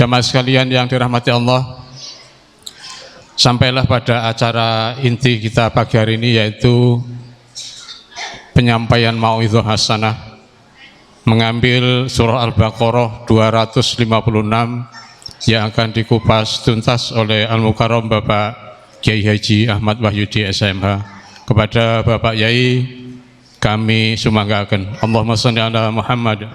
Jamaah sekalian yang dirahmati Allah, sampailah pada acara inti kita pagi hari ini, yaitu penyampaian mau'izah hasanah, mengambil surah Al-Baqarah 256 yang akan dikupas tuntas oleh Al-Mukarram Bapak Kiai Haji Ahmad Wahyudi SMH. Kepada Bapak Yai kami sumanggakan. Allahumma shalli ala Muhammad.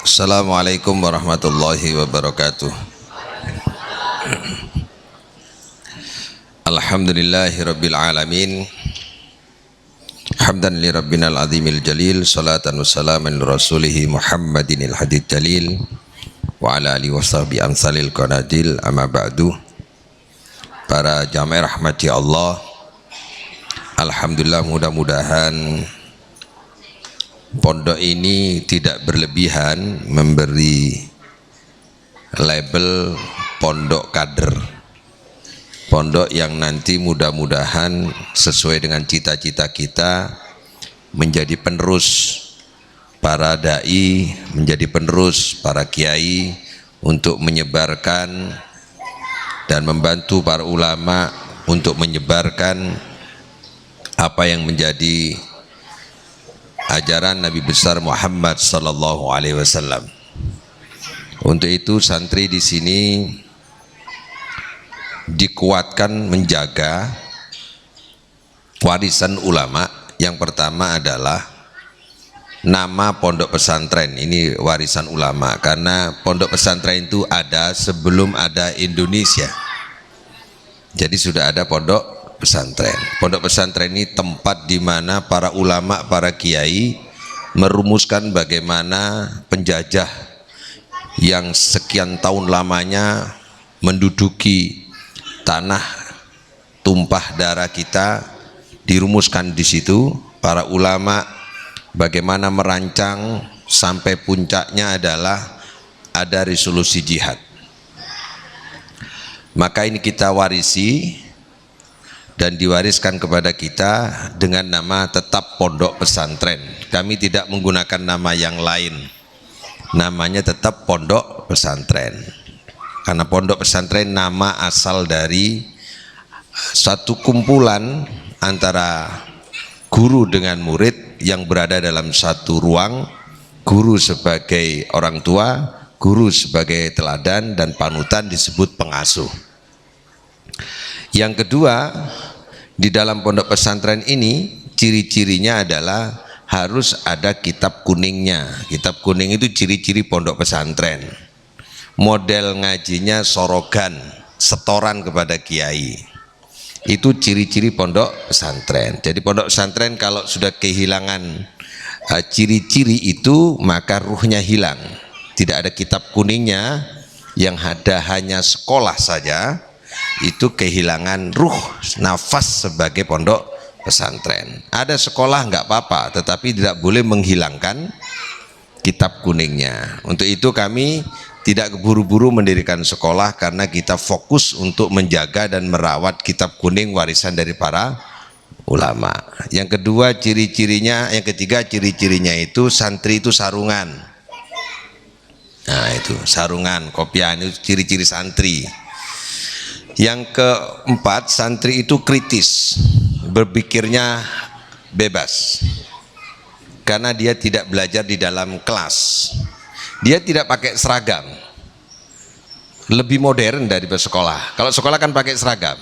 Assalamualaikum warahmatullahi wabarakatuh. Alhamdulillahi rabbil alamin. Hamdan li rabbinal azimil jalil. Salatan wa salaman li rasulihi Muhammadinil hadid jalil wa ala alihi wa sahbihi amsalil qanadil. Amma ba'du. Para jamaah rahmati Allah, alhamdulillah, mudah-mudahan pondok ini tidak berlebihan memberi label pondok kader, pondok yang nanti mudah-mudahan sesuai dengan cita-cita kita menjadi penerus para dai, menjadi penerus para kiai untuk menyebarkan dan membantu para ulama untuk menyebarkan apa yang menjadi ajaran Nabi besar Muhammad sallallahu alaihi wasallam. Untuk itu santri di sini dikuatkan menjaga warisan ulama. Yang pertama adalah nama pondok pesantren. Ini warisan ulama karena pondok pesantren itu ada sebelum ada Indonesia. Jadi sudah ada pondok pesantren. Pondok pesantren ini tempat di mana para ulama, para kiai merumuskan bagaimana penjajah yang sekian tahun lamanya menduduki tanah tumpah darah kita dirumuskan di situ. Para ulama bagaimana merancang sampai puncaknya adalah ada resolusi jihad. Maka ini kita warisi dan diwariskan kepada kita dengan nama tetap pondok pesantren. Kami tidak menggunakan nama yang lain, namanya tetap pondok pesantren, karena pondok pesantren nama asal dari satu kumpulan antara guru dengan murid yang berada dalam satu ruang, guru sebagai orang tua, guru sebagai teladan dan panutan disebut pengasuh. Yang kedua, di dalam pondok pesantren ini ciri-cirinya adalah harus ada kitab kuningnya. Kitab kuning itu ciri-ciri pondok pesantren. Model ngajinya sorogan, setoran kepada kiai. Itu ciri-ciri pondok pesantren. Jadi pondok pesantren kalau sudah kehilangan ciri-ciri itu, maka ruhnya hilang. Tidak ada kitab kuningnya, yang ada hanya sekolah saja, itu kehilangan ruh, nafas sebagai pondok pesantren. Ada sekolah nggak apa-apa, tetapi tidak boleh menghilangkan kitab kuningnya. Untuk itu kami tidak keburu-buru mendirikan sekolah, karena kita fokus untuk menjaga dan merawat kitab kuning warisan dari para ulama. Yang kedua ciri-cirinya, yang ketiga ciri-cirinya itu santri itu sarungan. Nah itu sarungan, kopiah, itu ciri-ciri santri. Yang keempat, santri itu kritis, berpikirnya bebas, karena dia tidak belajar di dalam kelas. Dia tidak pakai seragam, lebih modern daripada sekolah. Kalau sekolah kan pakai seragam,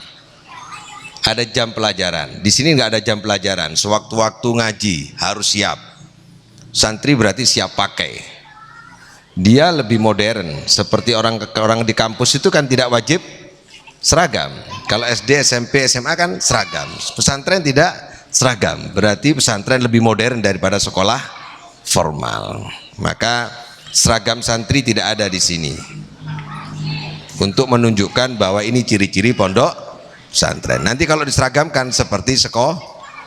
ada jam pelajaran. Di sini nggak ada jam pelajaran, sewaktu-waktu ngaji harus siap. Santri berarti siap pakai. Dia lebih modern, seperti orang di kampus itu kan tidak wajib seragam. Kalau SD, SMP, SMA kan seragam. Pesantren tidak seragam, berarti pesantren lebih modern daripada sekolah formal. Maka seragam santri tidak ada di sini, untuk menunjukkan bahwa ini ciri-ciri pondok pesantren. Nanti kalau diseragamkan seperti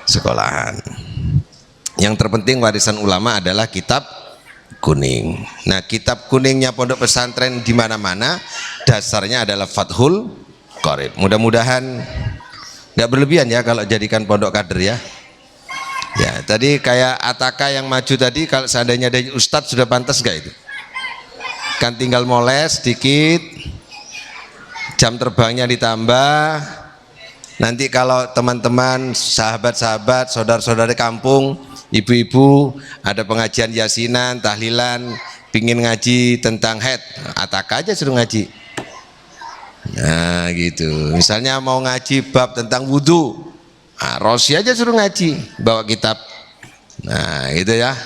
sekolahan. Yang terpenting warisan ulama adalah kitab kuning. Nah, kitab kuningnya pondok pesantren di mana-mana dasarnya adalah Fathul Qorib. Mudah-mudahan nggak berlebihan ya kalau jadikan pondok kader ya. Ya, tadi kayak Ataka yang maju tadi, kalau seandainya ada Ustadz sudah pantas nggak itu? Kan tinggal moles sedikit, jam terbangnya ditambah. Nanti kalau teman-teman, sahabat-sahabat, saudara-saudara kampung, ibu-ibu ada pengajian yasinan, tahlilan, pingin ngaji tentang haid, Ataka aja suruh ngaji. Nah gitu, misalnya mau ngaji bab tentang wudhu, nah, Rosi aja suruh ngaji, bawa kitab. Nah gitu ya.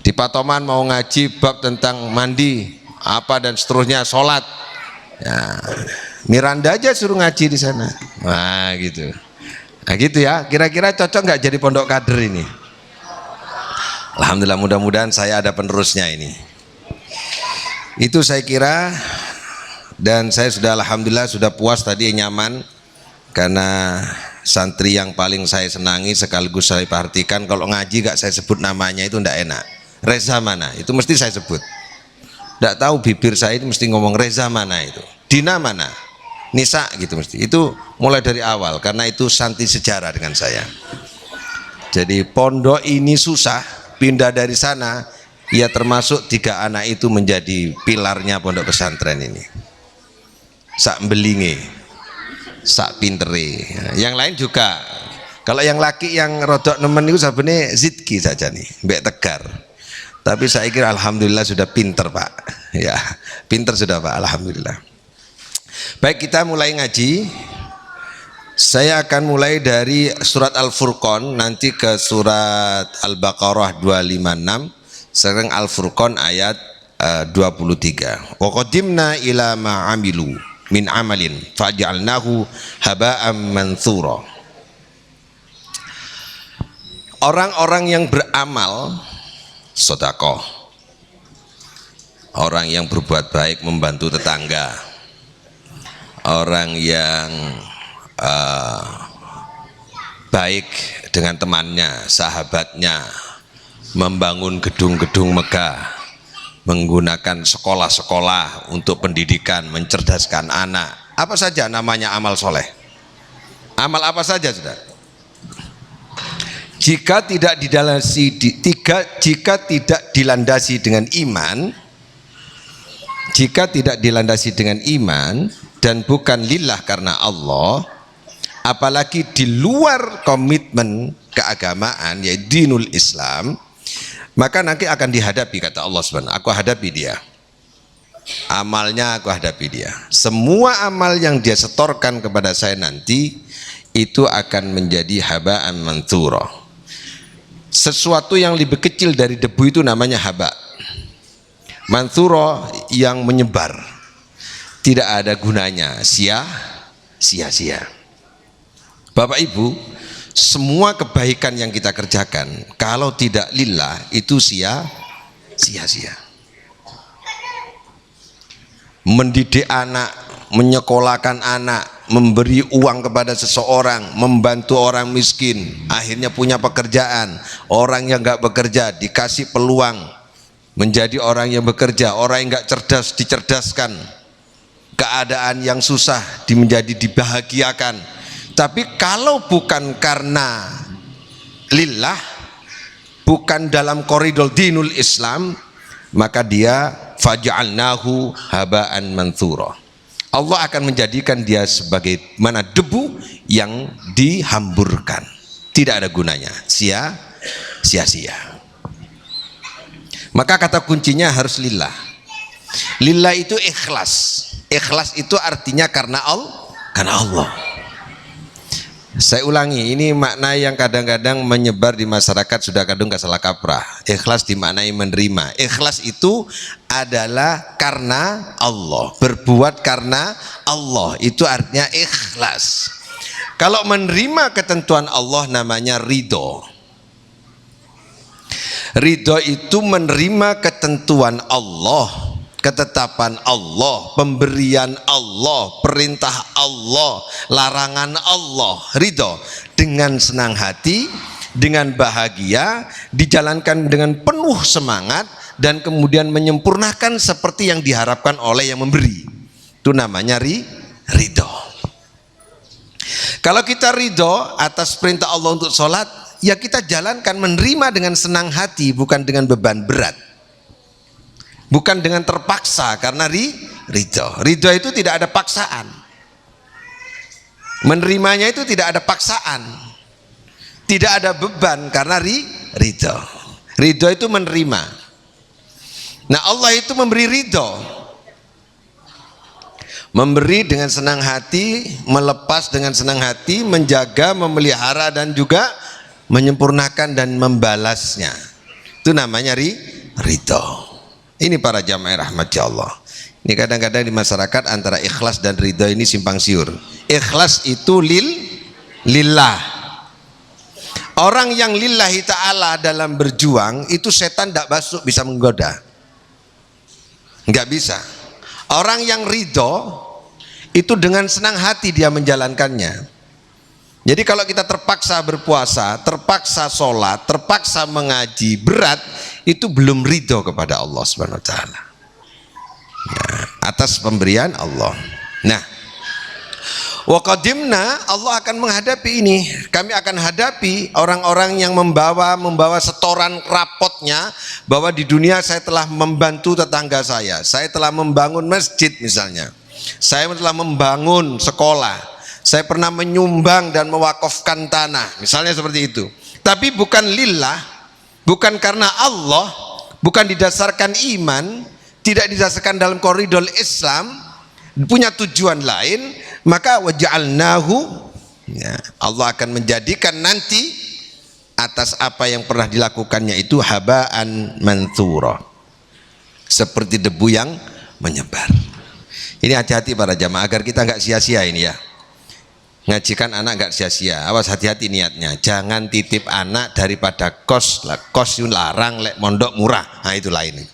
Di Patoman mau ngaji bab tentang mandi apa dan seterusnya, sholat, ya, Miranda aja suruh ngaji di sana. Nah gitu. Nah gitu ya, kira-kira cocok nggak jadi pondok kader ini? Alhamdulillah, mudah-mudahan saya ada penerusnya ini. Itu saya kira. Dan saya sudah alhamdulillah sudah puas tadi, nyaman, karena santri yang paling saya senangi sekaligus saya perhatikan, kalau ngaji gak saya sebut namanya itu ndak enak. Reza mana? Itu mesti saya sebut. Ndak tahu bibir saya itu mesti ngomong Reza mana itu, Dina mana, Nisa gitu mesti. Itu mulai dari awal karena itu santri sejarah dengan saya. Jadi pondok ini susah, pindah dari sana, ya termasuk 3 anak itu menjadi pilarnya pondok pesantren ini. Sak belinge, sak pintere, yang lain juga. Kalau yang laki yang rodok nemen itu sebenarnya Zidki saja nih, Mbak Tegar. Tapi saya kira alhamdulillah sudah pinter Pak, ya pinter sudah Pak, alhamdulillah. Baik, kita mulai ngaji. Saya akan mulai dari surat Al-Furqan, nanti ke surat Al-Baqarah 256, sekarang Al-Furqan ayat 23. Wa qadimna ila ma amilu min amalin faj'alnahu haba'an manthura. Orang-orang yang beramal sedekah, orang yang berbuat baik membantu tetangga, orang yang baik dengan temannya, sahabatnya, membangun gedung-gedung megah, menggunakan sekolah-sekolah untuk pendidikan, mencerdaskan anak. Apa saja namanya amal soleh? Amal apa saja sudah? Jika tidak dilandasi dengan iman, jika tidak dilandasi dengan iman dan bukan lillah karena Allah, apalagi di luar komitmen keagamaan yaitu dinul Islam, maka nanti akan dihadapi, kata Allah SWT, aku hadapi dia, amalnya aku hadapi dia. Semua amal yang dia setorkan kepada saya nanti itu akan menjadi haba'an manthura. Sesuatu yang lebih kecil dari debu itu namanya haba. Manthura yang menyebar, tidak ada gunanya, sia-sia. Bapak Ibu, semua kebaikan yang kita kerjakan kalau tidak lillah itu sia-sia. Mendidik anak, menyekolahkan anak, memberi uang kepada seseorang, membantu orang miskin, akhirnya punya pekerjaan. Orang yang nggak bekerja dikasih peluang menjadi orang yang bekerja, orang yang nggak cerdas dicerdaskan, keadaan yang susah menjadi dibahagiakan. Tapi kalau bukan karena lillah, bukan dalam koridor dinul Islam, maka dia faj'alnahu haba'an manthura. Allah akan menjadikan dia sebagai mana debu yang dihamburkan, tidak ada gunanya, sia-sia. Maka kata kuncinya harus lillah. Lillah itu ikhlas. Ikhlas itu artinya karena Allah. Saya ulangi, ini makna yang kadang-kadang menyebar di masyarakat sudah kadung gak salah kaprah. Ikhlas dimaknai menerima. Ikhlas itu adalah karena Allah, berbuat karena Allah, itu artinya ikhlas. Kalau menerima ketentuan Allah namanya ridho. Ridho itu menerima ketentuan Allah, ketetapan Allah, pemberian Allah, perintah Allah, larangan Allah. Ridho dengan senang hati, dengan bahagia, dijalankan dengan penuh semangat, dan kemudian menyempurnakan seperti yang diharapkan oleh yang memberi. Itu namanya ridho. Kalau kita ridho atas perintah Allah untuk sholat, ya kita jalankan, menerima dengan senang hati, bukan dengan beban berat, bukan dengan terpaksa, karena ridho. Ridho itu tidak ada paksaan, menerimanya itu tidak ada paksaan, tidak ada beban, karena ridho. Ridho itu menerima. Nah, Allah itu memberi ridho, memberi dengan senang hati, melepas dengan senang hati, menjaga, memelihara, dan juga menyempurnakan dan membalasnya. Itu namanya ridho. Ini para jamaah rahmat Allah. Ini kadang-kadang di masyarakat antara ikhlas dan ridho ini simpang siur. Ikhlas itu lillah. Orang yang lillahi ta'ala dalam berjuang, itu setan tidak masuk bisa menggoda, nggak bisa. Orang yang ridho itu dengan senang hati dia menjalankannya. Jadi kalau kita terpaksa berpuasa, terpaksa sholat, terpaksa mengaji berat, itu belum ridho kepada Allah Subhanahu Wa Taala. Nah, atas pemberian Allah. Nah, wa qadimna, Allah akan menghadapi ini. Kami akan hadapi orang-orang yang membawa setoran rapotnya, bahwa di dunia saya telah membantu tetangga saya telah membangun masjid misalnya, saya telah membangun sekolah, saya pernah menyumbang dan mewakafkan tanah, misalnya seperti itu. Tapi bukan lillah, bukan karena Allah, bukan didasarkan iman, tidak didasarkan dalam koridor Islam, punya tujuan lain, maka waja'alnahu, ya, Allah akan menjadikan nanti atas apa yang pernah dilakukannya itu habaan manthura, seperti debu yang menyebar. Ini hati-hati para jamaah agar kita nggak sia-sia ini ya. Ngajikan anak nggak sia-sia. Awas, hati-hati niatnya. Jangan titip anak daripada kos larang, lek mondok murah. Nah itu lain.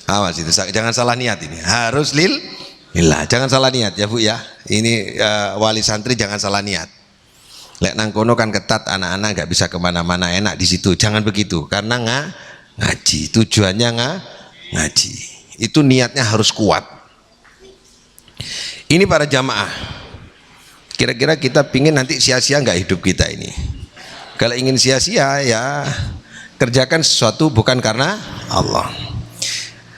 Awas itu, jangan salah niat ini. Harus lillah. Jangan salah niat ya Bu ya. Ini wali santri jangan salah niat. Lek nangkono kan ketat, anak-anak nggak bisa kemana-mana, enak di situ. Jangan begitu, karena ngaji. Tujuannya ngaji. Itu niatnya harus kuat. Ini para jamaah, kira-kira kita pingin nanti sia-sia nggak hidup kita ini? Kalau ingin sia-sia ya kerjakan sesuatu bukan karena Allah.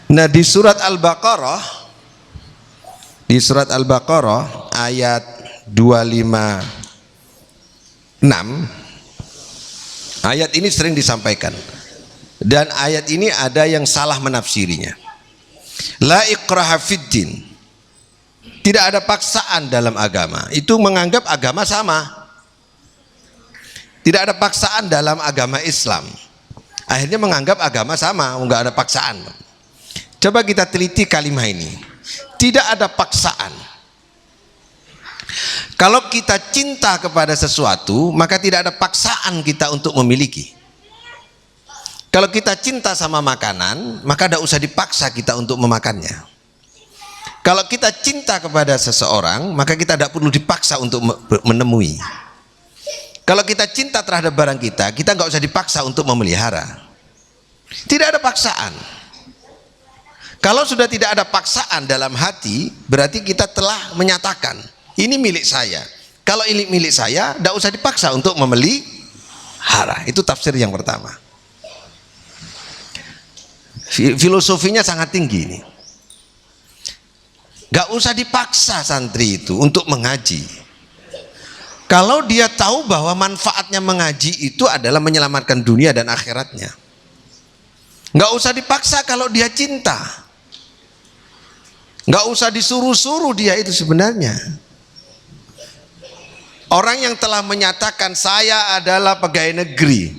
Nah, di surat Al-Baqarah ayat 256, ayat ini sering disampaikan, dan ayat ini ada yang salah menafsirinya. La ikraha fiddin, tidak ada paksaan dalam agama. Itu menganggap agama sama. Tidak ada paksaan dalam agama Islam. Akhirnya menganggap agama sama, enggak ada paksaan. Coba kita teliti kalimat ini. Tidak ada paksaan. Kalau kita cinta kepada sesuatu, maka tidak ada paksaan kita untuk memiliki. Kalau kita cinta sama makanan, maka tidak usah dipaksa kita untuk memakannya. Kalau kita cinta kepada seseorang, maka kita tidak perlu dipaksa untuk menemui. Kalau kita cinta terhadap barang kita nggak usah dipaksa untuk memelihara. Tidak ada paksaan. Kalau sudah tidak ada paksaan dalam hati, berarti kita telah menyatakan, ini milik saya. Kalau ini milik saya, tidak usah dipaksa untuk memelihara. Itu tafsir yang pertama. Filosofinya sangat tinggi ini. Gak usah dipaksa santri itu untuk mengaji. Kalau dia tahu bahwa manfaatnya mengaji itu adalah menyelamatkan dunia dan akhiratnya, gak usah dipaksa. Kalau dia cinta, gak usah disuruh-suruh dia itu sebenarnya. Orang yang telah menyatakan saya adalah pegawai negeri,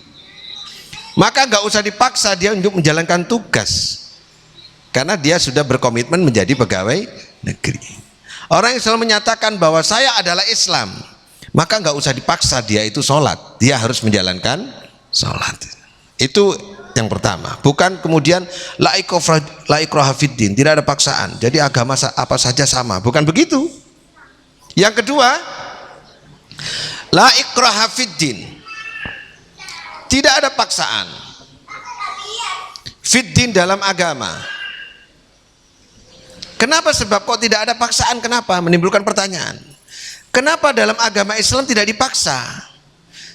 maka gak usah dipaksa dia untuk menjalankan tugas, karena dia sudah berkomitmen menjadi pegawai negeri. Orang yang selalu menyatakan bahwa saya adalah Islam, maka nggak usah dipaksa dia itu sholat, dia harus menjalankan sholat. Itu yang pertama. Bukan kemudian la ikraha fiddin, tidak ada paksaan, jadi agama apa saja sama, bukan begitu. Yang kedua, la ikraha fiddin, tidak ada paksaan fiddin dalam agama. Kenapa? Sebab kok tidak ada paksaan? Kenapa? Menimbulkan pertanyaan. Kenapa dalam agama Islam tidak dipaksa?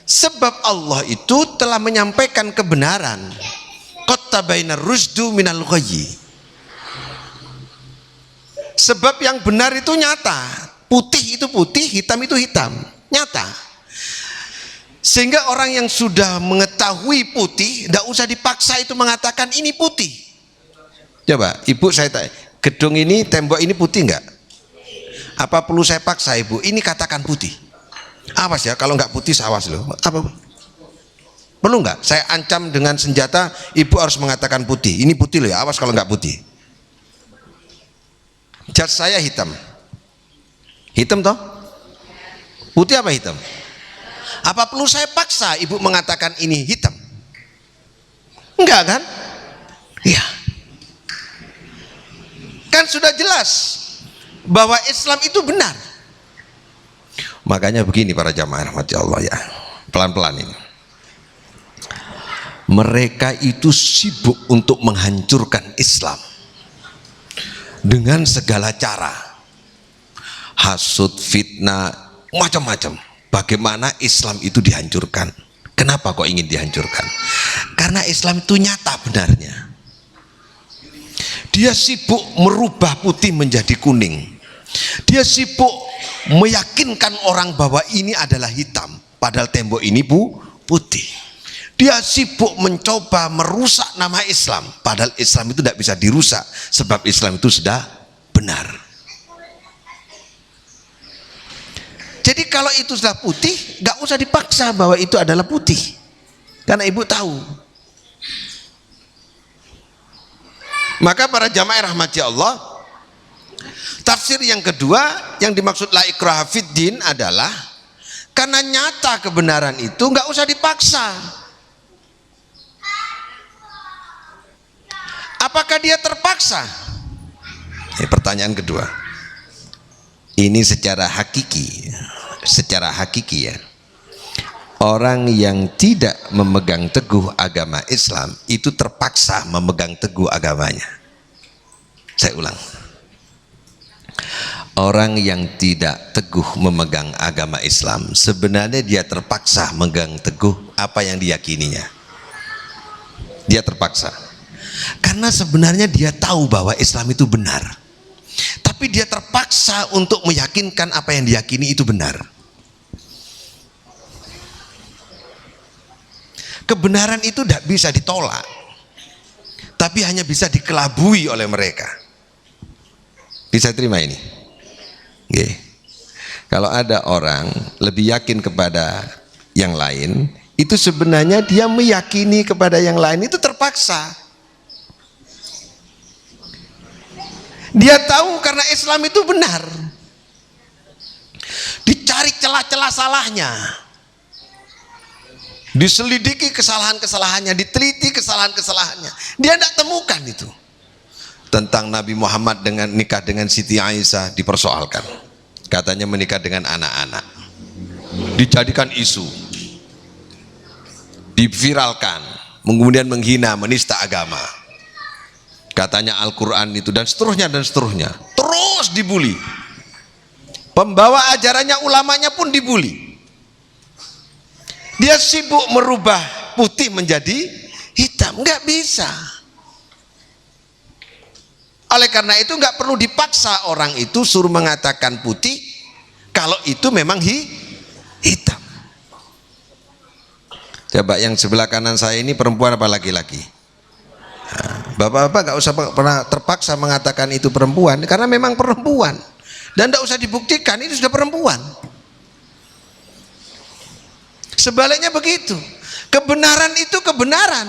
Sebab Allah itu telah menyampaikan kebenaran. Qad tabayyana rusdu minal ghayyi. Sebab yang benar itu nyata. Putih itu putih, hitam itu hitam. Nyata. Sehingga orang yang sudah mengetahui putih, tidak usah dipaksa itu mengatakan ini putih. Coba, ibu saya tanya, gedung ini, tembok ini putih enggak? Apa perlu saya paksa ibu? Ini katakan putih. Awas ya, kalau nggak putih awas loh. Apa? Perlu nggak? Saya ancam dengan senjata, ibu harus mengatakan putih. Ini putih loh ya, awas kalau nggak putih. Jas saya hitam. Hitam toh? Putih apa hitam? Apa perlu saya paksa ibu mengatakan ini hitam? Enggak kan? Iya. Kan sudah jelas bahwa Islam itu benar. Makanya begini para jamaah rahmati Allah ya, pelan-pelan ini. Mereka itu sibuk untuk menghancurkan Islam dengan segala cara, hasud, fitnah, macam-macam. Bagaimana Islam itu dihancurkan? Kenapa kok ingin dihancurkan? Karena Islam itu nyata benarnya. Dia sibuk merubah putih menjadi kuning. Dia sibuk meyakinkan orang bahwa ini adalah hitam, padahal tembok ini putih. Dia sibuk mencoba merusak nama Islam, padahal Islam itu tidak bisa dirusak, sebab Islam itu sudah benar. Jadi kalau itu sudah putih, nggak usah dipaksa bahwa itu adalah putih, karena ibu tahu. Maka para jamaah rahmati Allah, tafsir yang kedua yang dimaksud la ikraha fid din adalah karena nyata kebenaran itu nggak usah dipaksa. Apakah dia terpaksa? Ini pertanyaan kedua. Ini secara hakiki ya. Orang yang tidak memegang teguh agama Islam itu terpaksa memegang teguh agamanya. Saya ulang. Orang yang tidak teguh memegang agama Islam sebenarnya dia terpaksa memegang teguh apa yang diyakininya. Dia terpaksa. Karena sebenarnya dia tahu bahwa Islam itu benar. Tapi dia terpaksa untuk meyakinkan apa yang diyakini itu benar. Kebenaran itu tidak bisa ditolak, tapi hanya bisa dikelabui oleh mereka. Bisa terima ini? Oke. Kalau ada orang lebih yakin kepada yang lain, itu sebenarnya dia meyakini kepada yang lain itu terpaksa. Dia tahu karena Islam itu benar. Dicari celah-celah salahnya, diselidiki kesalahan-kesalahannya, diteliti kesalahan-kesalahannya. Dia tidak temukan itu. Tentang Nabi Muhammad dengan nikah dengan Siti Aisyah dipersoalkan. Katanya menikah dengan anak-anak. Dijadikan isu. Diviralkan, kemudian menghina, menista agama. Katanya Al-Quran itu dan seterusnya dan seterusnya. Terus dibully. Pembawa ajarannya, ulamanya pun dibully. Dia sibuk merubah putih menjadi hitam, nggak bisa. Oleh karena itu nggak perlu dipaksa orang itu suruh mengatakan putih kalau itu memang hitam. Coba yang sebelah kanan saya ini perempuan apa laki-laki? Bapak-bapak nggak usah pernah terpaksa mengatakan itu perempuan, karena memang perempuan dan tidak usah dibuktikan itu sudah perempuan. Sebaliknya begitu, kebenaran itu kebenaran,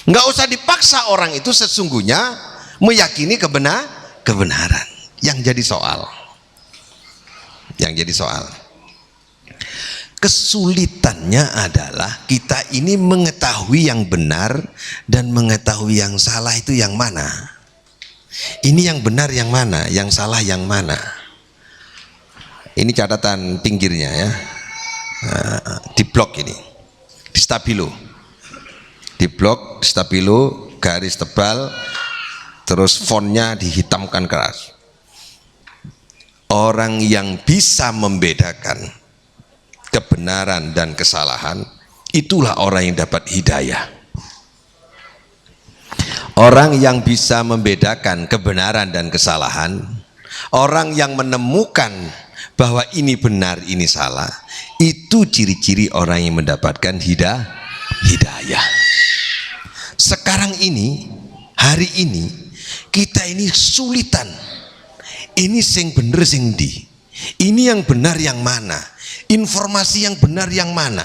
nggak usah dipaksa orang itu sesungguhnya meyakini kebenaran. Yang jadi soal kesulitannya adalah kita ini mengetahui yang benar dan mengetahui yang salah itu yang mana. Ini yang benar yang mana, yang salah yang mana. Ini catatan pinggirnya ya. Di blok ini, di stabilo, di blok stabilo garis tebal, terus fontnya dihitamkan keras. Orang yang bisa membedakan kebenaran dan kesalahan, itulah orang yang dapat hidayah. Orang yang bisa membedakan kebenaran dan kesalahan, orang yang menemukan bahwa ini benar, ini salah, itu ciri-ciri orang yang mendapatkan hidayah. Sekarang ini, hari ini, kita ini sulitan. Ini sing bener sing di. Ini yang benar yang mana? Informasi yang benar yang mana?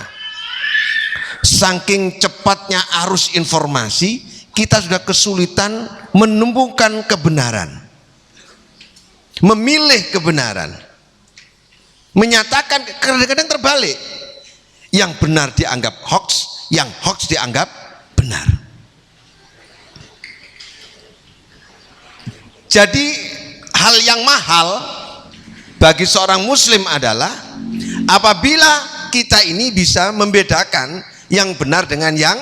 Saking cepatnya arus informasi, kita sudah kesulitan menemukan kebenaran, memilih kebenaran, menyatakan. Kadang-kadang terbalik, yang benar dianggap hoax, yang hoax dianggap benar. Jadi hal yang mahal bagi seorang muslim adalah apabila kita ini bisa membedakan yang benar dengan yang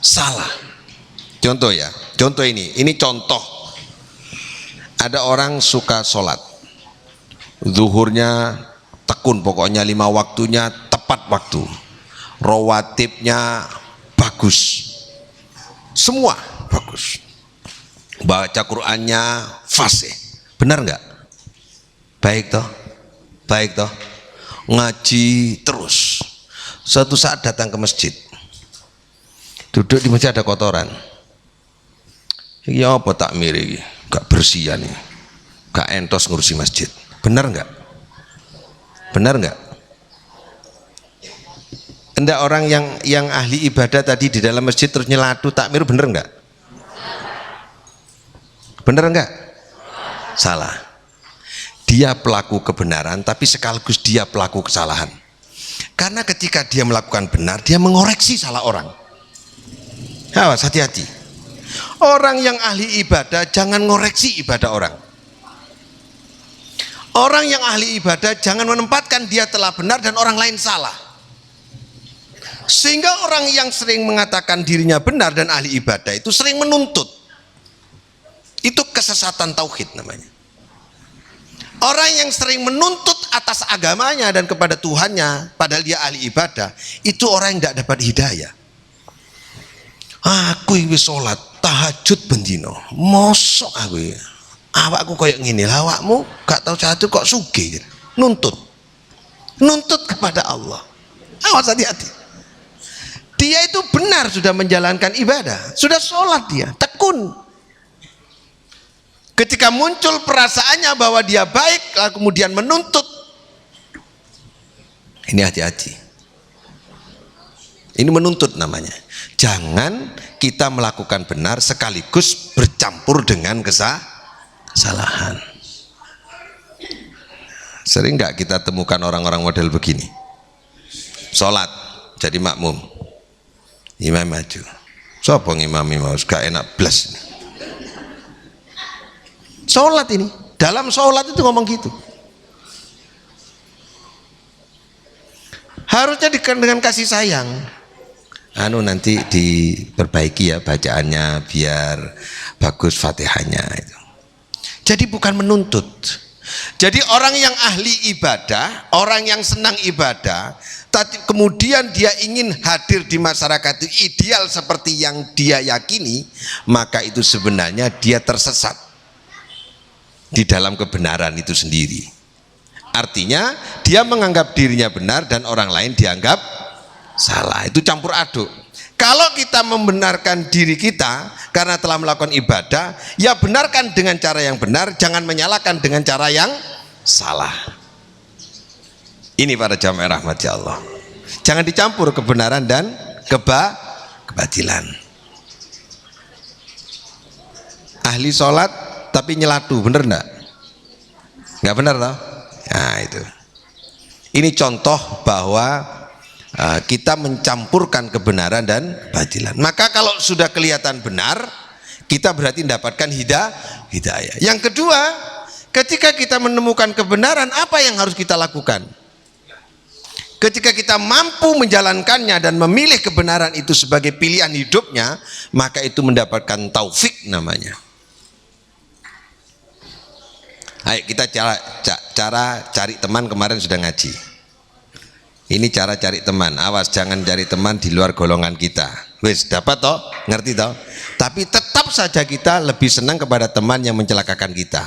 salah. Contoh ya, contoh ini contoh. Ada orang suka sholat, zuhurnya tekun, pokoknya 5 waktunya tepat waktu, rawatibnya bagus, semua bagus, baca Qur'annya fasih, benar nggak? Baik toh, baik toh, ngaji terus. Suatu saat datang ke masjid, duduk di masjid ada kotoran. Ya apa takmir ini, gak bersih ya nih, gak entos ngurusi masjid. Benar nggak? Benar nggak? Enggak, orang yang ahli ibadah tadi di dalam masjid terus nyelatu takmir, benar nggak? Benar nggak? Salah. Dia pelaku kebenaran, tapi sekaligus dia pelaku kesalahan. Karena ketika dia melakukan benar, dia mengoreksi salah orang. Awas, hati-hati. Orang yang ahli ibadah jangan ngoreksi ibadah orang. Orang yang ahli ibadah jangan menempatkan dia telah benar dan orang lain salah. Sehingga orang yang sering mengatakan dirinya benar dan ahli ibadah itu sering menuntut. Itu kesesatan tauhid namanya. Orang yang sering menuntut atas agamanya dan kepada Tuhannya padahal dia ahli ibadah, itu orang yang tidak dapat hidayah. Aku ini sholat tahajud bendino, mosok aku ya, awakku kayak gini, awakmu gak tahu satu kok sugih, nuntut kepada Allah. Awas, hati-hati. Dia itu benar sudah menjalankan ibadah, sudah sholat, dia tekun. Ketika muncul perasaannya bahwa dia baik, lalu kemudian menuntut, ini hati-hati. Ini menuntut namanya. Jangan kita melakukan benar sekaligus bercampur dengan kesalahan. Sering nggak kita temukan orang-orang model begini? Sholat jadi makmum, imam maju, sopong imam gak enak blas. Sholat ini, dalam sholat itu ngomong gitu. Harusnya dengan kasih sayang. Nanti diperbaiki ya bacaannya biar bagus Fatihahnya itu. Jadi bukan menuntut. Jadi orang yang ahli ibadah, orang yang senang ibadah, kemudian dia ingin hadir di masyarakat itu ideal seperti yang dia yakini, maka itu sebenarnya dia tersesat di dalam kebenaran itu sendiri. Artinya dia menganggap dirinya benar dan orang lain dianggap salah. Itu campur aduk. Kalau kita membenarkan diri kita karena telah melakukan ibadah, ya benarkan dengan cara yang benar, jangan menyalahkan dengan cara yang salah. Ini para jamaah rahmati Allah, jangan dicampur kebenaran dan kebatilan. Ahli sholat tapi nyelatu, bener enggak? Enggak benar toh? Nah itu. Ini contoh bahwa kita mencampurkan kebenaran dan batilan. Maka kalau sudah kelihatan benar, kita berarti mendapatkan hidayah. Yang kedua, ketika kita menemukan kebenaran, apa yang harus kita lakukan? Ketika kita mampu menjalankannya dan memilih kebenaran itu sebagai pilihan hidupnya, maka itu mendapatkan taufik namanya. Ayo kita cara cari teman, kemarin sudah ngaji. Ini cara cari teman. Awas jangan cari teman di luar golongan kita. Wis dapat toh, ngerti toh? Tapi tetap saja kita lebih senang kepada teman yang mencelakakan kita.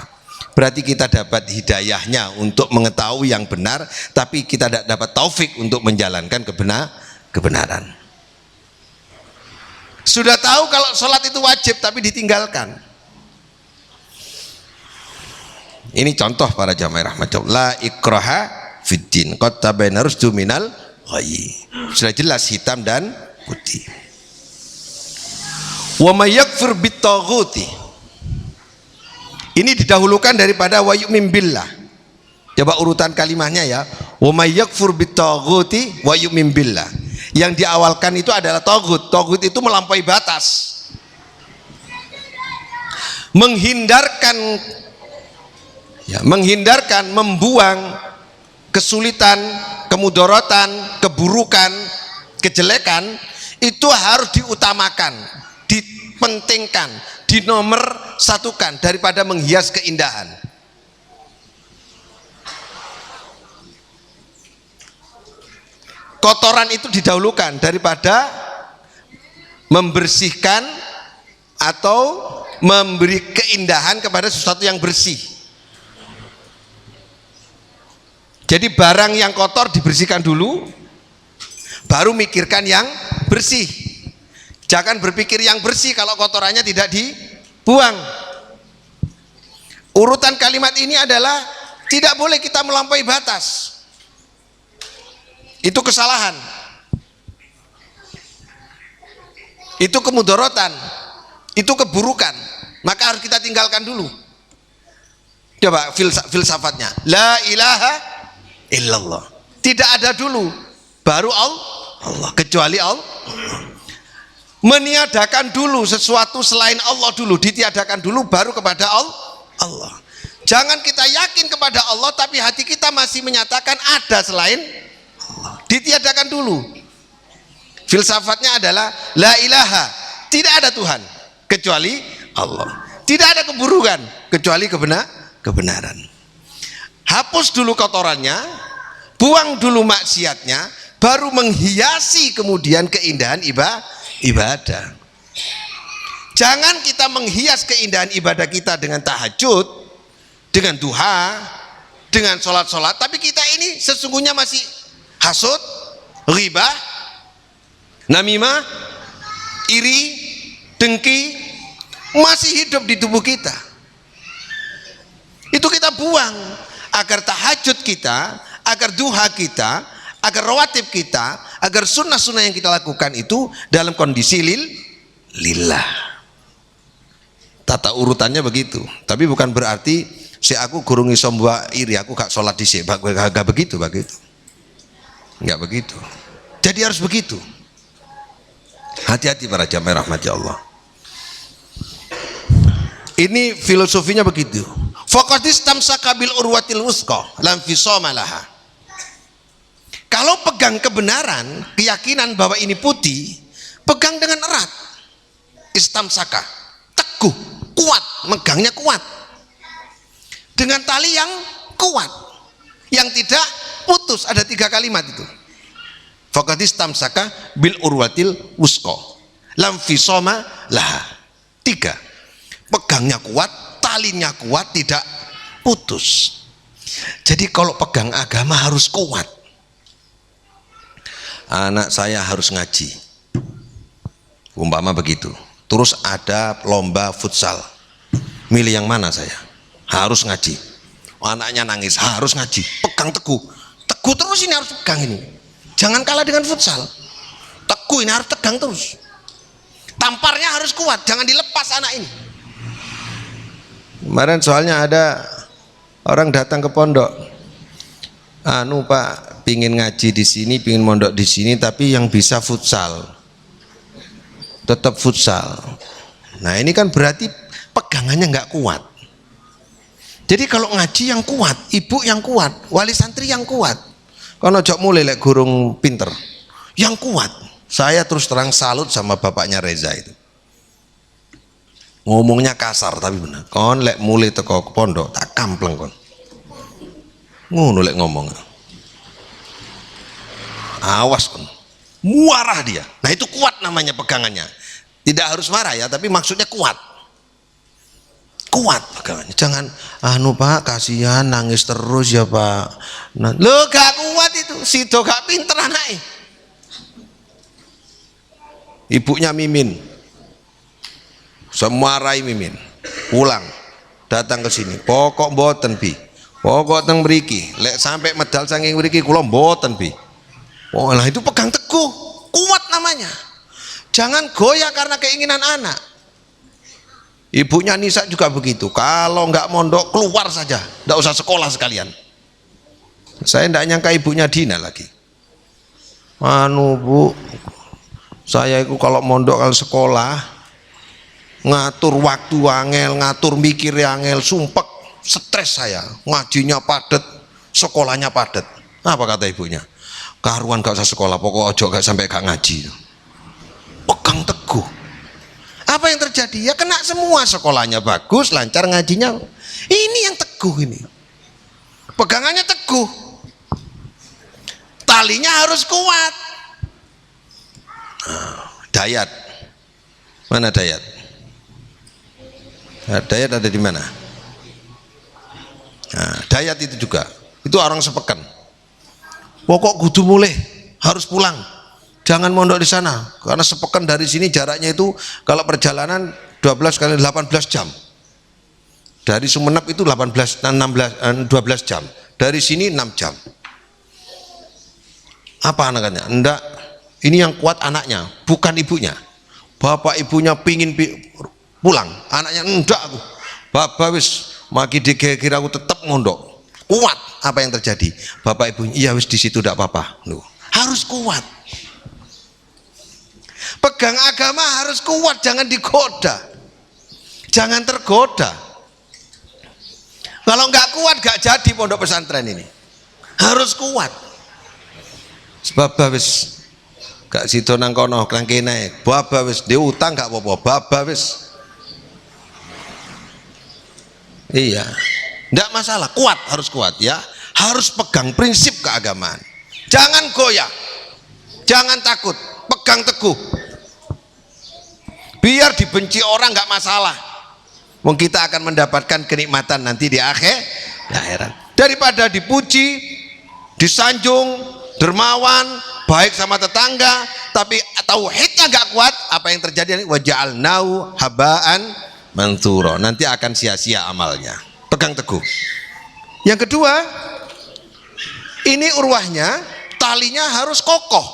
Berarti kita dapat hidayahnya untuk mengetahui yang benar, tapi kita tidak dapat taufik untuk menjalankan kebenaran. Sudah tahu kalau sholat itu wajib tapi ditinggalkan. Ini contoh para jamaah rahmatullah. La ikraha fiddin, qad tabayyana rusdu minal ghayy. Sudah jelas hitam dan putih. Wa may yakfur bittaghuti. Ini didahulukan daripada wa yu'min billah. Coba urutan kalimatnya ya. Wa may yakfur bittaghuti wa yu'min billah. Yang diawalkan itu adalah taghut. Taghut itu melampaui batas. Menghindarkan, membuang kesulitan, kemudaratan, keburukan, kejelekan itu harus diutamakan, dipentingkan, dinomor satukan daripada menghias keindahan. Kotoran itu didahulukan daripada membersihkan atau memberi keindahan kepada sesuatu yang bersih. Jadi barang yang kotor dibersihkan dulu, baru mikirkan yang bersih. Jangan berpikir yang bersih kalau kotorannya tidak dibuang. Urutan kalimat ini adalah tidak boleh kita melampaui batas. Itu kesalahan. Itu kemudaratan. Itu keburukan. Maka harus kita tinggalkan dulu. Coba filsafatnya. La ilaha illallah. Tidak ada dulu, baru Allah, kecuali Allah. Meniadakan dulu sesuatu selain Allah dulu, ditiadakan dulu baru kepada Allah. Jangan kita yakin kepada Allah tapi hati kita masih menyatakan ada selain Allah. Ditiadakan dulu. Filsafatnya adalah la ilaha, tidak ada Tuhan kecuali Allah. Tidak ada keburukan kecuali kebenaran. Hapus dulu kotorannya, buang dulu maksiatnya, baru menghiasi kemudian keindahan ibadah. Jangan kita menghias keindahan ibadah kita dengan tahajud, dengan duha, dengan sholat-sholat, tapi kita ini sesungguhnya masih hasud, ghibah, namimah, iri, dengki, masih hidup di tubuh kita. Itu kita buang agar tahajud kita, agar duha kita, agar rawatib kita, agar sunnah-sunnah yang kita lakukan itu dalam kondisi lillah. Tata urutannya begitu. Tapi bukan berarti si aku gurung iso mbak iri, aku gak sholat dhisik, gak begitu. Enggak begitu. Jadi harus begitu. Hati-hati para jamaah rahmati Allah. Ini filosofinya begitu. Faqadis tamsaka bil urwatil wusqa lam fisama laha. Kalau pegang kebenaran, keyakinan bahwa ini putih, pegang dengan erat. Istamsaka, teguh, kuat, megangnya kuat. Dengan tali yang kuat, yang tidak putus. Ada 3 kalimat itu. Faqadis tamsaka bil urwatil wusqa lam fisama laha. 3. Pegangnya kuat, talinya kuat, tidak putus. Jadi kalau pegang agama harus kuat. Anak saya harus ngaji, umpama begitu. Terus ada lomba futsal, milih yang mana saya? Harus ngaji. Anaknya nangis, harus ngaji. Pegang teguh, teguh terus, ini harus pegang ini. Jangan kalah dengan futsal. Teguh ini harus tegang terus. Tamparnya harus kuat, jangan dilepas anak ini. Kemarin soalnya ada orang datang ke pondok, Pak, pingin ngaji di sini, pingin mondok di sini, tapi yang bisa futsal, tetap futsal. Nah ini kan berarti pegangannya nggak kuat. Jadi kalau ngaji yang kuat, ibu yang kuat, wali santri yang kuat. Kono jok mulai lek gurung pinter, yang kuat. Saya terus terang salut sama bapaknya Reza itu. Ngomongnya kasar tapi benar. Kon lek mulai teko pondok tak kampleng kon. Ngono lek ngomong. awas kan, muarah dia. Nah itu kuat namanya pegangannya. Tidak harus marah ya, tapi maksudnya kuat. Kuat pegangannya. Jangan anu Pak, kasihan nangis terus ya Pak. Nah, lo gak kuat itu, sido gak pinter anaknya. Ibunya Mimin, semarahi Mimin, pulang, datang ke sini. Pokok mboten bi, pokok teng mriki. Lek sampai medal saking mriki kula mboten bi. Oh, lah itu pegang teguh, kuat namanya. Jangan goyah karena keinginan anak. Ibunya Nisa juga begitu. Kalau nggak mondok keluar saja, nggak usah sekolah sekalian. Saya nggak nyangka ibunya Dina lagi. Anu Bu, saya itu kalau mondok kalau sekolah ngatur waktu angel, ngatur mikir angel, sumpek, stres saya. Ngajinya padat, sekolahnya padat. Apa kata ibunya? Karuan gak usah sekolah, pokok ojo gak sampai gak ngaji. Pegang teguh. Apa yang terjadi? Ya kena semua, sekolahnya bagus, lancar, ngajinya. Ini yang teguh ini. Pegangannya teguh. Talinya harus kuat. Dayat. Mana Dayat? Nah, Dayat ada di mana? Nah, Dayat itu juga. Itu orang sepekan. Pokok kudu mulai, harus pulang. Jangan mondok di sana karena sepekan dari sini jaraknya itu kalau perjalanan 12 kali 18 jam. Dari Sumeneb itu 12 jam. Dari sini 6 jam. Apa anaknya? Enggak, ini yang kuat anaknya, bukan ibunya. Bapak ibunya pingin pulang, anaknya enggak aku. Bapak wis maki dikira aku tetap mondok. Kuat. Apa yang terjadi? Bapak ibunya, iya wis di situ enggak apa-apa. Loh, harus kuat. Pegang agama harus kuat, jangan digoda. Jangan tergoda. Kalau enggak kuat enggak jadi pondok pesantren ini. Harus kuat. Sebab wis gak sido nang kono klangkene. Baba wis dia utang gak apa-apa. Baba wis. Iya. Enggak masalah, kuat, harus kuat ya. Harus pegang prinsip keagamaan. Jangan goyah. Jangan takut, pegang teguh. Biar dibenci orang enggak masalah. Wong kita akan mendapatkan kenikmatan nanti di akhirat. Daripada dipuji, disanjung, dermawan, baik sama tetangga, tapi tauhidnya enggak kuat, apa yang terjadi? Wa ja'alnahu haba'an mantsura. Nanti akan sia-sia amalnya. Pegang teguh. Yang kedua, ini urwahnya, talinya harus kokoh,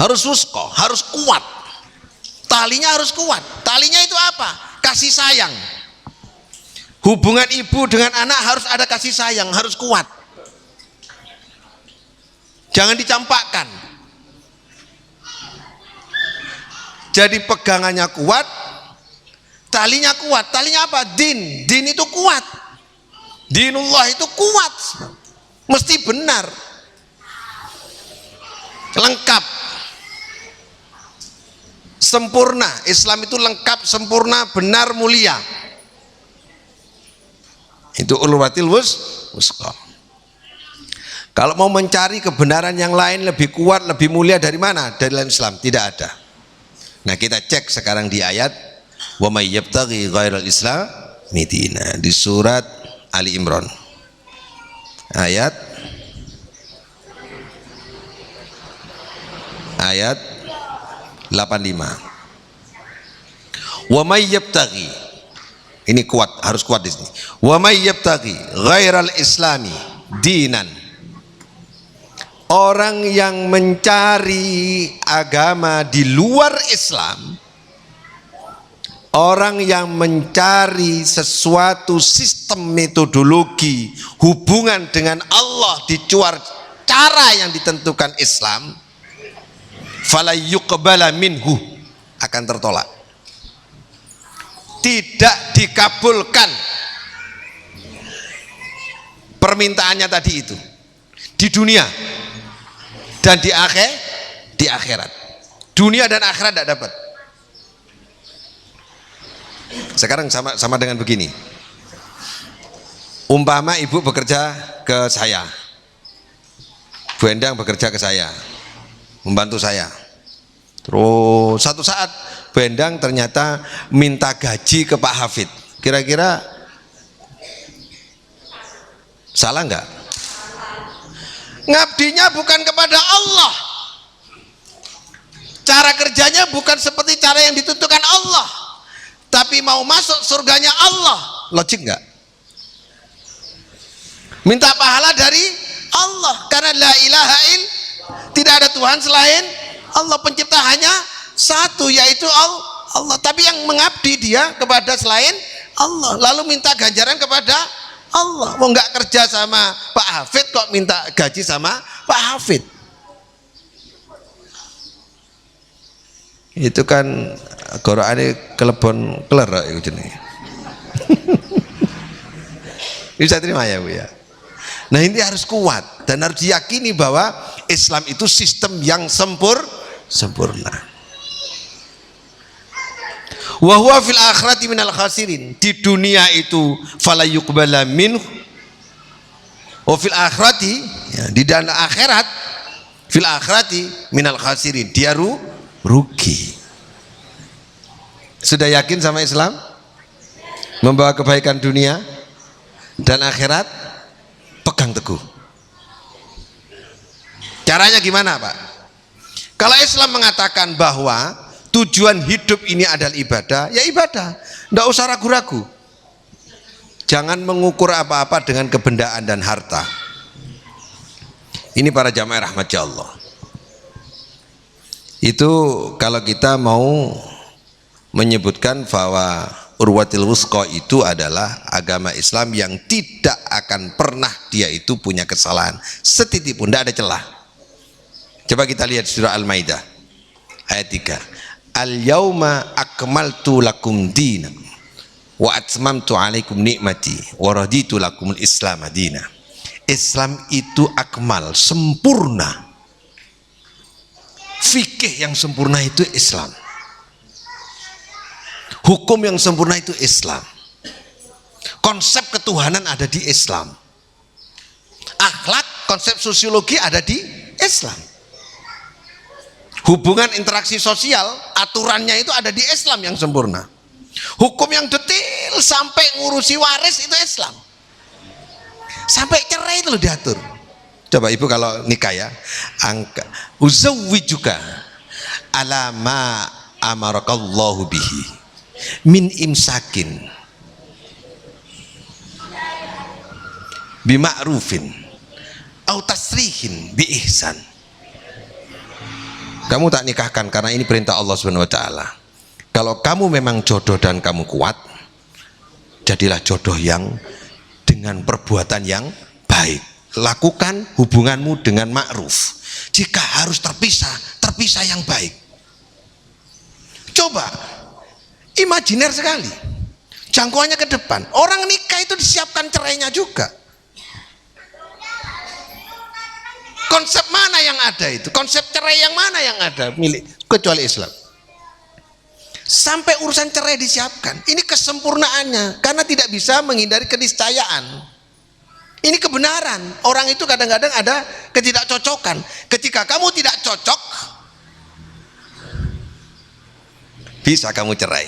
harus wuskoh, harus kuat. Talinya harus kuat. Talinya itu apa? Kasih sayang. Hubungan ibu dengan anak harus ada kasih sayang, harus kuat. Jangan dicampakkan. Jadi pegangannya kuat, talinya kuat. Talinya apa? Din. Din itu kuat. Dinullah itu kuat, mesti benar, lengkap, sempurna. Islam itu lengkap, sempurna, benar, mulia. Itu ulwatil wusqa. Kalau mau mencari kebenaran yang lain lebih kuat, lebih mulia dari mana? Dari dalam Islam tidak ada. Nah kita cek sekarang di ayat wa may yabtaghi ghairal islami dinan di surat Ali Imran ayat 85. Wa may yabtaghi, ini kuat, harus kuat di sini. Wa may yabtaghi ghairal islami dinan, orang yang mencari agama di luar Islam, orang yang mencari sesuatu sistem metodologi hubungan dengan Allah di luar cara yang ditentukan Islam, fala yuqbala minhu, akan tertolak, tidak dikabulkan permintaannya tadi itu di dunia dan di akhirat. Dunia dan akhirat tidak dapat. Sekarang sama dengan begini, umpama ibu bekerja ke saya, Bu Endang bekerja ke saya, membantu saya. Terus satu saat Bu Endang ternyata minta gaji ke Pak Hafid. Kira-kira salah nggak? Ngabdinya bukan kepada Allah, cara kerjanya bukan seperti cara yang ditentukan Allah, tapi mau masuk surganya Allah. Logik nggak? Minta pahala dari Allah, karena la ilaha il, tidak ada Tuhan selain Allah, pencipta hanya satu, yaitu Allah. Tapi yang mengabdi dia kepada selain Allah, lalu minta ganjaran kepada Allah. Mau nggak kerja sama Pak Hafid kok minta gaji sama Pak Hafid? Itu kan gorokane kelebon keler itu jenis. Bisa terima ya Bu ya. Nah ini harus kuat dan harus diyakini bahwa Islam itu sistem yang sempurna. Wa huwa fil akhirati minal khasirin. Di dunia itu fala yuqbala minhu. Wa fil akhirati, ya, di dalam akhirat, fil akhirati minal khasirin. Dia rugi. Sudah yakin sama Islam? Membawa kebaikan dunia dan akhirat? Pegang teguh. Caranya gimana Pak? Kalau Islam mengatakan bahwa tujuan hidup ini adalah ibadah, ya ibadah, tidak usah ragu-ragu. Jangan mengukur apa-apa dengan kebendaan dan harta. Ini para jamaah rahmat Allah. Itu kalau kita mau menyebutkan bahwa Urwatil Wusqa itu adalah agama Islam yang tidak akan pernah dia itu punya kesalahan setitik pun, tidak ada celah. Coba kita lihat surah Al-Maidah ayat 3. Al-yauma akmaltu lakum dinakum wa atmamtu alaikum nikmati wa raditu lakumul islam madina. Islam itu akmal, sempurna. Fikih yang sempurna itu Islam. Hukum yang sempurna itu Islam. Konsep ketuhanan ada di Islam. Akhlak, konsep sosiologi ada di Islam. Hubungan interaksi sosial, aturannya itu ada di Islam yang sempurna. Hukum yang detail sampai ngurusi waris itu Islam. Sampai cerai itu loh diatur. Coba ibu kalau nikah ya, angka uzawwijuka ala ma amarakallahu bihi min imsakin bima'rufin au tasrihin bi ihsan. Kamu tak nikahkan karena ini perintah Allah Subhanahu wa taala. Kalau kamu memang jodoh dan kamu kuat, jadilah jodoh yang dengan perbuatan yang baik. Lakukan hubunganmu dengan ma'ruf. Jika harus terpisah yang baik. Coba imajiner sekali, jangkauannya ke depan. Orang nikah itu disiapkan cerainya juga. Konsep mana yang ada itu? Konsep cerai yang mana yang ada milik kecuali Islam? Sampai urusan cerai disiapkan. Ini kesempurnaannya, karena tidak bisa menghindari keniscayaan. Ini kebenaran. Orang itu kadang-kadang ada ketidakcocokan. Ketika kamu tidak cocok, bisa kamu cerai.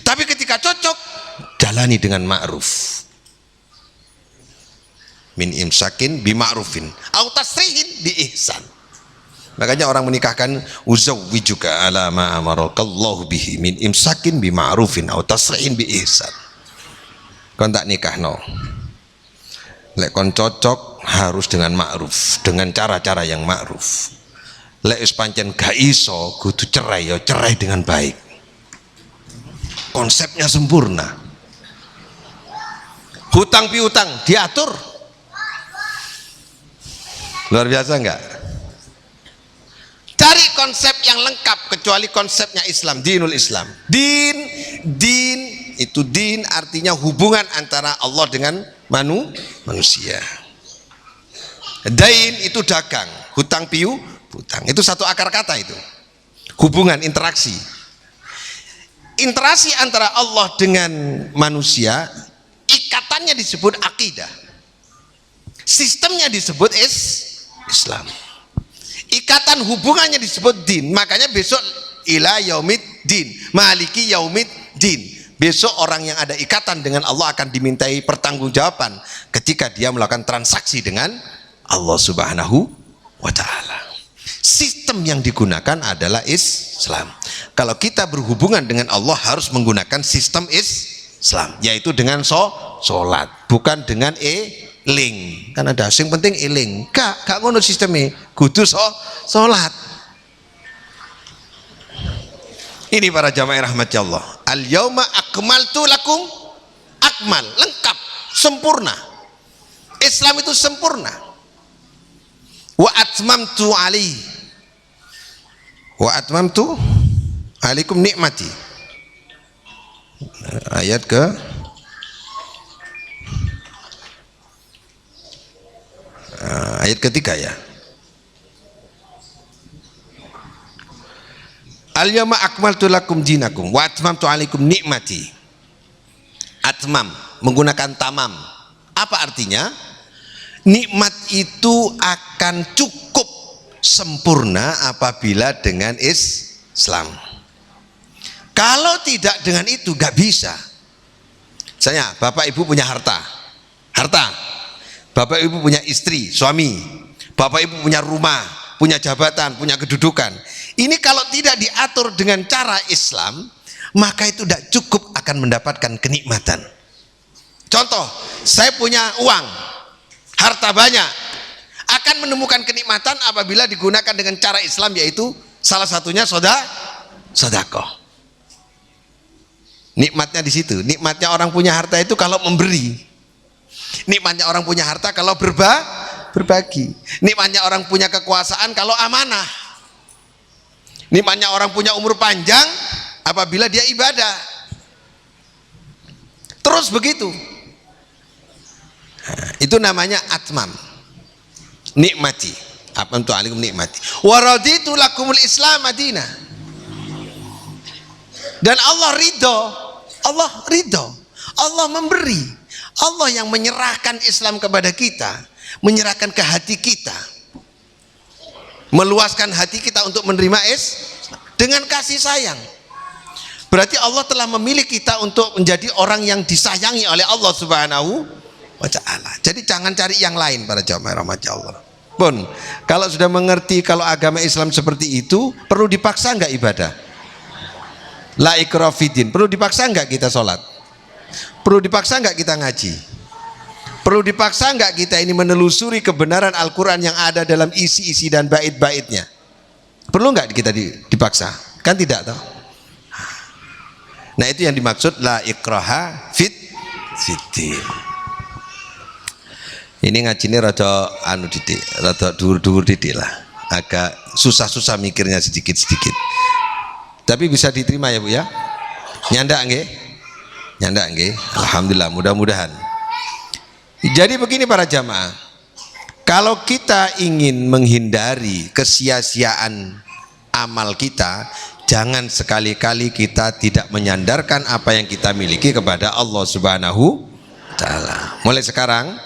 Tapi ketika cocok, jalani dengan ma'ruf. Min imsakin bi ma'rufin au tasrihin bi ihsan. Makanya orang menikahkan uzawwijuka ala ma amarakallahu bihi min imsakin bi ma'rufin au tasrihin bi ihsan. Kon tak nikahno. Lek kon cocok harus dengan ma'ruf, dengan cara-cara yang ma'ruf. Lek wis pancen gak iso kudu cerai, ya cerai dengan baik. Konsepnya sempurna. Hutang piutang diatur. Luar biasa enggak? Cari konsep yang lengkap kecuali konsepnya Islam, dinul Islam. Din itu din artinya hubungan antara Allah dengan manusia. Dain itu dagang, hutang piutang. Itu satu akar kata itu. Hubungan, interaksi. Interaksi antara Allah dengan manusia, ikatannya disebut akidah. Sistemnya disebut Islam. Ikatan hubungannya disebut din. Makanya besok ila yaumid din, maliki yaumid din. Besok orang yang ada ikatan dengan Allah akan dimintai pertanggungjawaban ketika dia melakukan transaksi dengan Allah Subhanahu wa ta'ala. Sistem yang digunakan adalah Islam. Kalau kita berhubungan dengan Allah harus menggunakan sistem Islam, yaitu dengan sholat, bukan dengan eling. Kan ada yang penting eling. Gak ngono sistemnya. Kudu sholat. Ini para jamaah rahmat Allah. Al yauma akmaltu lakum, akmal, lengkap, sempurna. Islam itu sempurna. Wa atmamtu alaihi, wa atmamtu alaikum nikmati. Ayat ke ayat ketiga ya. Al-yawma akmaltu lakum dinakum wa atmamtu alaikum nikmati. Atmam menggunakan tamam. Apa artinya? Nikmat itu akan cukup sempurna apabila dengan Islam. Kalau tidak dengan itu gak bisa. Misalnya bapak ibu punya harta, bapak ibu punya istri, suami, bapak ibu punya rumah, punya jabatan, punya kedudukan. Ini kalau tidak diatur dengan cara Islam, maka itu tidak cukup akan mendapatkan kenikmatan. Contoh, saya punya uang, harta banyak, akan menemukan kenikmatan apabila digunakan dengan cara Islam, yaitu salah satunya sedekah. Nikmatnya di situ. Nikmatnya orang punya harta itu kalau memberi. Nikmatnya orang punya harta kalau berbagi. Nikmatnya orang punya kekuasaan kalau amanah. Nikmatnya orang punya umur panjang apabila dia ibadah. Terus begitu. Nah, itu namanya atmam. Nikmati. Atmamtu alaikum nikmati. Wa raditu lakumul Islam madinah. Dan Allah ridho. Allah memberi. Allah yang menyerahkan Islam kepada kita, menyerahkan ke hati kita, meluaskan hati kita untuk menerima dengan kasih sayang. Berarti Allah telah memilih kita untuk menjadi orang yang disayangi oleh Allah Subhanahu wa ta'ala. Jadi jangan cari yang lain para jamaah rahmat Allah. Pun kalau sudah mengerti kalau agama Islam seperti itu, perlu dipaksa enggak ibadah? La ikraha fiddin. Perlu dipaksa enggak kita sholat? Perlu dipaksa enggak kita ngaji? Perlu dipaksa enggak kita ini menelusuri kebenaran Al-Quran yang ada dalam isi-isi dan bait-baitnya? Perlu enggak kita dipaksa? Kan tidak toh? Nah itu yang dimaksud la ikraha fiddin. Ini ngajinya rada anu didik, rada dhuwur-dhuwur didik lah. Agak susah-susah mikirnya sedikit-sedikit. Tapi bisa diterima ya Bu ya? Nyandak nggih? Nyandak nggih? Alhamdulillah, mudah-mudahan. Jadi begini para jamaah, kalau kita ingin menghindari kesia-siaan amal kita, jangan sekali-kali kita tidak menyandarkan apa yang kita miliki kepada Allah Subhanahu wa ta'ala. Mulai sekarang,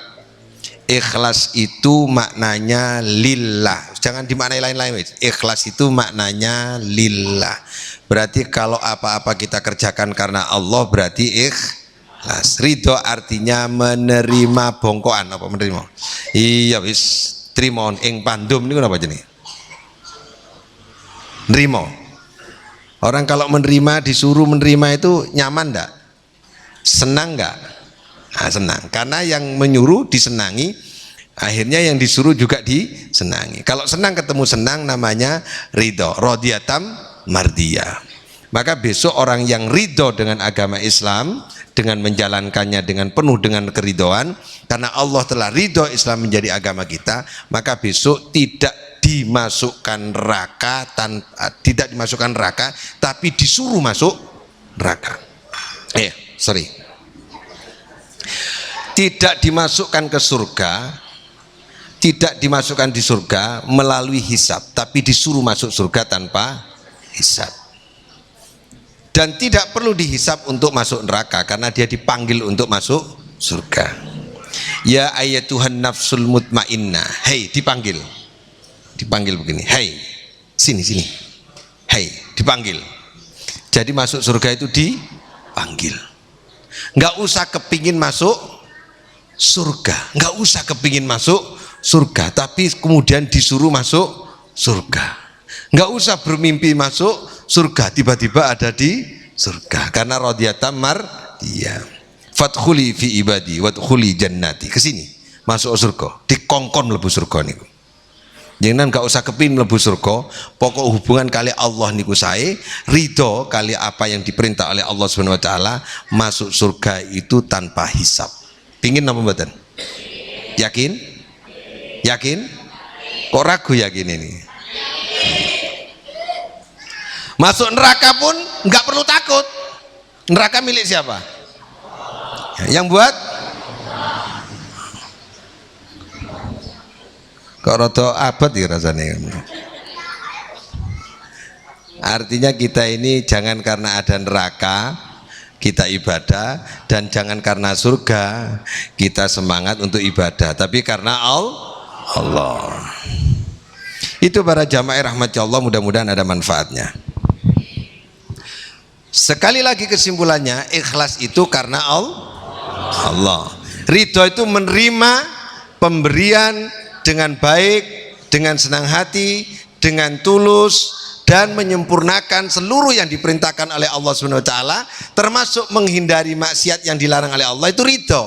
ikhlas itu maknanya lillah. Jangan dimaknai lain-lain. Ikhlas itu maknanya lillah. Berarti kalau apa-apa kita kerjakan karena Allah berarti ikhlas. Ridho artinya menerima bongkoan. Apa menerima? Iya wis trimon ing pandum niku napa jenenge? Nerima. Orang kalau menerima, disuruh menerima itu nyaman enggak? Senang enggak? Nah, senang. Karena yang menyuruh disenangi, akhirnya yang disuruh juga disenangi. Kalau senang ketemu senang namanya ridho. Rodiyatam mardiyah. Maka besok orang yang ridho dengan agama Islam, dengan menjalankannya dengan penuh dengan keridhoan, karena Allah telah ridho Islam menjadi agama kita, maka besok tidak dimasukkan neraka, tidak dimasukkan neraka, tapi disuruh masuk neraka. Tidak dimasukkan ke surga, tidak dimasukkan di surga melalui hisab, tapi disuruh masuk surga tanpa hisab. Dan tidak perlu dihisab untuk masuk neraka karena dia dipanggil untuk masuk surga. Ya ayatuhan nafsul mutmainnah, hei dipanggil. dipanggil begini, hei, sini, hei, dipanggil. Jadi masuk surga itu dipanggil. Nggak usah kepingin masuk surga, nggak usah kepingin masuk surga, tapi kemudian disuruh masuk surga. Nggak usah bermimpi masuk surga, tiba-tiba ada di surga. Karena radiyatan mardiyah. Fadkhuli fi ibadi wadkhuli jannati. Kesini masuk surga, dikongkon mlebu surga niku. Jangan nggak usah kepingin mlebu surga, pokok hubungan kali Allah niku sae, ridho kali apa yang diperintah oleh Allah Subhanahu wa taala, masuk surga itu tanpa hisab. Pingin apa mboten? Yakin? Yakin? Kok ragu yakin ini? Masuk neraka pun nggak perlu takut. Neraka milik siapa? Yang buat? Kok rada abad ya rasanya. Artinya kita ini jangan karena ada neraka kita ibadah, dan jangan karena surga kita semangat untuk ibadah, tapi karena Allah. Itu para jamaah rahmat Allah, mudah-mudahan ada manfaatnya. Sekali lagi kesimpulannya, ikhlas itu karena Allah. Ridho itu menerima pemberian dengan baik, dengan senang hati, dengan tulus, dan menyempurnakan seluruh yang diperintahkan oleh Allah Subhanahu wa taala, termasuk menghindari maksiat yang dilarang oleh Allah. Itu ridho.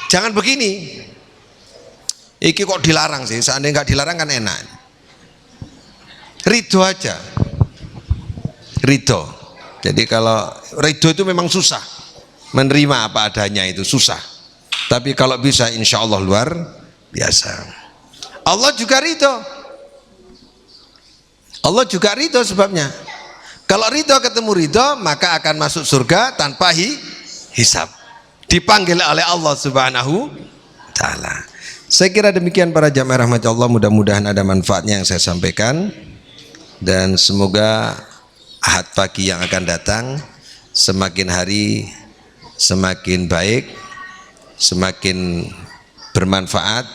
Jangan begini, iki kok dilarang sih, seandainya nggak dilarang kan enak. Ridho aja, ridho. Jadi kalau ridho itu memang susah, menerima apa adanya itu susah, tapi kalau bisa insya Allah luar biasa. Allah juga ridho. Allah juga ridho sebabnya. Kalau ridho ketemu ridho, maka akan masuk surga tanpa hisab. Dipanggil oleh Allah Subhanahu wa taala. Saya kira demikian para jamaah rahmat Allah, mudah-mudahan ada manfaatnya yang saya sampaikan, dan semoga Ahad pagi yang akan datang semakin hari semakin baik, semakin bermanfaat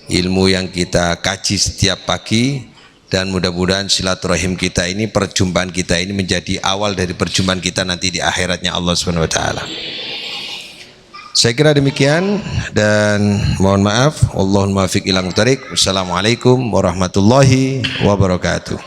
ilmu yang kita kaji setiap pagi, dan mudah-mudahan silaturahim kita ini, perjumpaan kita ini menjadi awal dari perjumpaan kita nanti di akhiratnya Allah Subhanahu wa taala. Saya kira demikian, dan mohon maaf, wallahul muwaffiq ila aqwamit thoriq. Wassalamualaikum warahmatullahi wabarakatuh.